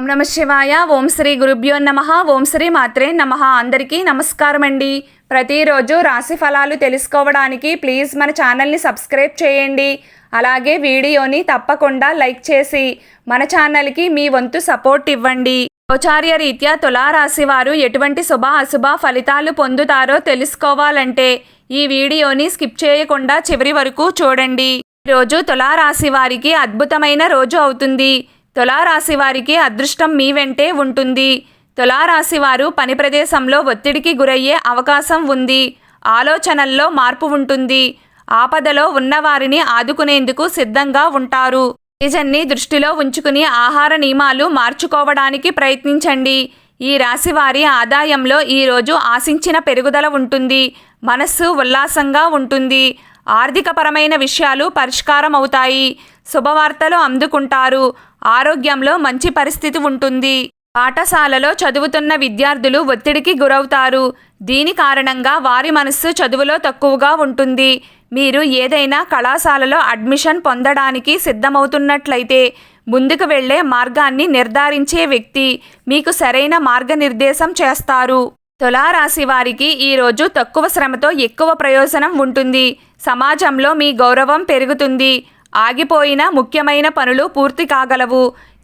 ఓం నమ శివాయ. ఓం శ్రీ గురుభ్యో నమః. ఓం శ్రీ మాత్రే నమః. అందరికీ నమస్కారం అండి. ప్రతిరోజు రాశి ఫలాలు తెలుసుకోవడానికి ప్లీజ్ మన ఛానల్ని సబ్స్క్రైబ్ చేయండి. అలాగే వీడియోని తప్పకుండా లైక్ చేసి మన ఛానల్కి మీ వంతు సపోర్ట్ ఇవ్వండి. గోచార్య రీత్యా తులారాశి వారు ఎటువంటి శుభ అశుభ ఫలితాలు పొందుతారో తెలుసుకోవాలంటే ఈ వీడియోని స్కిప్ చేయకుండా చివరి వరకు చూడండి. ఈరోజు తులారాశి వారికి అద్భుతమైన రోజు అవుతుంది. తులారాశి వారికి అదృష్టం మీ వెంటే ఉంటుంది. తులారాశి వారు పని ప్రదేశంలో ఒత్తిడికి గురయ్యే అవకాశం ఉంది. ఆలోచనల్లో మార్పు ఉంటుంది. ఆపదలో ఉన్నవారిని ఆదుకునేందుకు సిద్ధంగా ఉంటారు. నిజాన్ని దృష్టిలో ఉంచుకుని ఆహార నియమాలు మార్చుకోవడానికి ప్రయత్నించండి. ఈ రాశి వారి ఆదాయంలో ఈరోజు ఆశించిన పెరుగుదల ఉంటుంది. మనస్సు ఉల్లాసంగా ఉంటుంది. ఆర్థికపరమైన విషయాలు పరిష్కారం అవుతాయి. శుభవార్తలు అందుకుంటారు. ఆరోగ్యంలో మంచి పరిస్థితి ఉంటుంది. పాఠశాలలో చదువుతున్న విద్యార్థులు ఒత్తిడికి గురవుతారు. దీని కారణంగా వారి మనస్సు చదువులో తక్కువగా ఉంటుంది. మీరు ఏదైనా కళాశాలలో అడ్మిషన్ పొందడానికి సిద్ధమవుతున్నట్లయితే ముందుకు వెళ్లే మార్గాన్ని నిర్ధారించే వ్యక్తి మీకు సరైన మార్గనిర్దేశం చేస్తారు. తులారాశి వారికి ఈరోజు తక్కువ శ్రమతో ఎక్కువ ప్రయోజనం ఉంటుంది. సమాజంలో మీ గౌరవం పెరుగుతుంది. ఆగిపోయిన ముఖ్యమైన పనులు పూర్తి కాగలవు.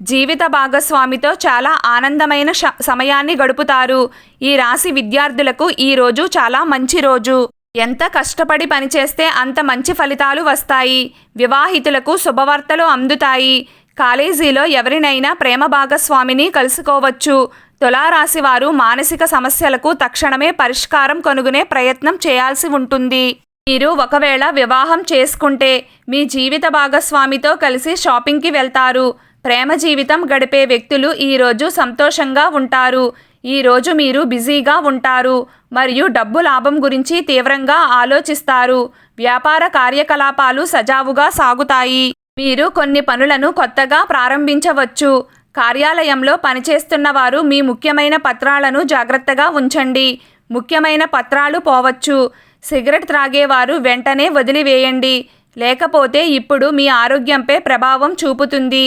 జీవిత భాగస్వామితో చాలా ఆనందమైన సమయాన్ని గడుపుతారు. ఈ రాశి విద్యార్థులకు ఈరోజు చాలా మంచి రోజు. ఎంత కష్టపడి పనిచేస్తే అంత మంచి ఫలితాలు వస్తాయి. వివాహితులకు శుభవార్తలు అందుతాయి. కాలేజీలో ఎవరినైనా ప్రేమ భాగస్వామిని కలుసుకోవచ్చు. తులారాశి వారు మానసిక సమస్యలకు తక్షణమే పరిష్కారం కనుగొనే ప్రయత్నం చేయాల్సి ఉంటుంది. మీరు ఒకవేళ వివాహం చేసుకుంటే మీ జీవిత భాగస్వామితో కలిసి షాపింగ్కి వెళ్తారు. ప్రేమ జీవితం గడిపే వ్యక్తులు ఈరోజు సంతోషంగా ఉంటారు. ఈరోజు మీరు బిజీగా ఉంటారు మరియు డబ్బు లాభం గురించి తీవ్రంగా ఆలోచిస్తారు. వ్యాపార కార్యకలాపాలు సజావుగా సాగుతాయి. మీరు కొన్ని పనులను కొత్తగా ప్రారంభించవచ్చు. కార్యాలయంలో పనిచేస్తున్న వారు మీ ముఖ్యమైన పత్రాలను జాగ్రత్తగా ఉంచండి. ముఖ్యమైన పత్రాలు పోవచ్చు. సిగరెట్ త్రాగేవారు వెంటనే వదిలివేయండి. లేకపోతే ఇప్పుడు మీ ఆరోగ్యంపై ప్రభావం చూపుతుంది.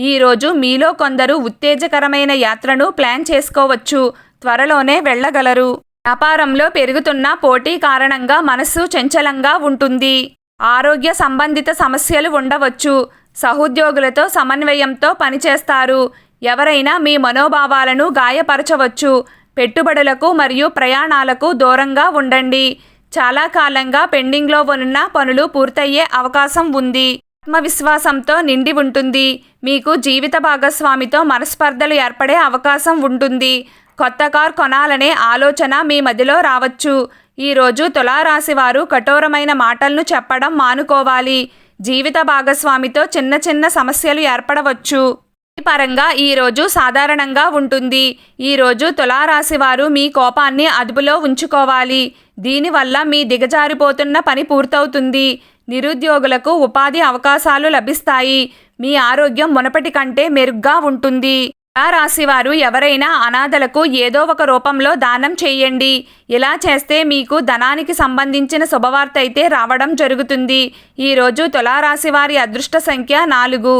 ఈరోజు మీలో కొందరు ఉత్తేజకరమైన యాత్రను ప్లాన్ చేసుకోవచ్చు. త్వరలోనే వెళ్ళగలరు. వ్యాపారంలో పెరుగుతున్న పోటీ కారణంగా మనస్సు చంచలంగా ఉంటుంది. ఆరోగ్య సంబంధిత సమస్యలు ఉండవచ్చు. సహోద్యోగులతో సమన్వయంతో పనిచేస్తారు. ఎవరైనా మీ మనోభావాలను గాయపరచవచ్చు. పెట్టుబడులకు మరియు ప్రయాణాలకు దూరంగా ఉండండి. చాలా కాలంగా పెండింగ్లో ఉన్న పనులు పూర్తయ్యే అవకాశం ఉంది. ఆత్మవిశ్వాసంతో నిండి ఉంటుంది. మీకు జీవిత భాగస్వామితో మనస్పర్ధలు ఏర్పడే అవకాశం ఉంటుంది. కొత్త కార్ కొనాలనే ఆలోచన మీ మదిలో రావచ్చు. ఈరోజు తులారాశి వారు కఠోరమైన మాటలను చెప్పడం మానుకోవాలి. జీవిత భాగస్వామితో చిన్న చిన్న సమస్యలు ఏర్పడవచ్చు. ఈ పరంగా ఈరోజు సాధారణంగా ఉంటుంది. ఈరోజు తులారాశి వారు మీ కోపాన్ని అదుపులో ఉంచుకోవాలి. దీనివల్ల మీ దిగజారిపోతున్న పని పూర్తవుతుంది. నిరుద్యోగులకు ఉపాధి అవకాశాలు లభిస్తాయి. మీ ఆరోగ్యం మునపటి కంటే మెరుగ్గా ఉంటుంది. తులారాశి వారు ఎవరైనా అనాథలకు ఏదో ఒక రూపంలో దానం చేయండి. ఇలా చేస్తే మీకు ధనానికి సంబంధించిన శుభవార్త అయితే రావడం జరుగుతుంది. ఈరోజు తులారాశి వారి అదృష్ట సంఖ్య 4.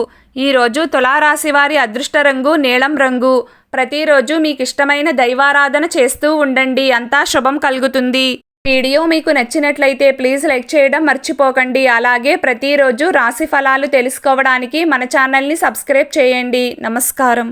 ఈరోజు తులారాశి వారి అదృష్ట రంగు నీలం రంగు. ప్రతిరోజు మీకు ఇష్టమైన దైవారాధన చేస్తూ ఉండండి. అంతా శుభం కలుగుతుంది. వీడియో మీకు నచ్చినట్లయితే ప్లీజ్ లైక్ చేయడం మర్చిపోకండి. అలాగే ప్రతిరోజు రాశి ఫలాలు తెలుసుకోవడానికి మన ఛానల్ని సబ్స్క్రైబ్ చేయండి. నమస్కారం.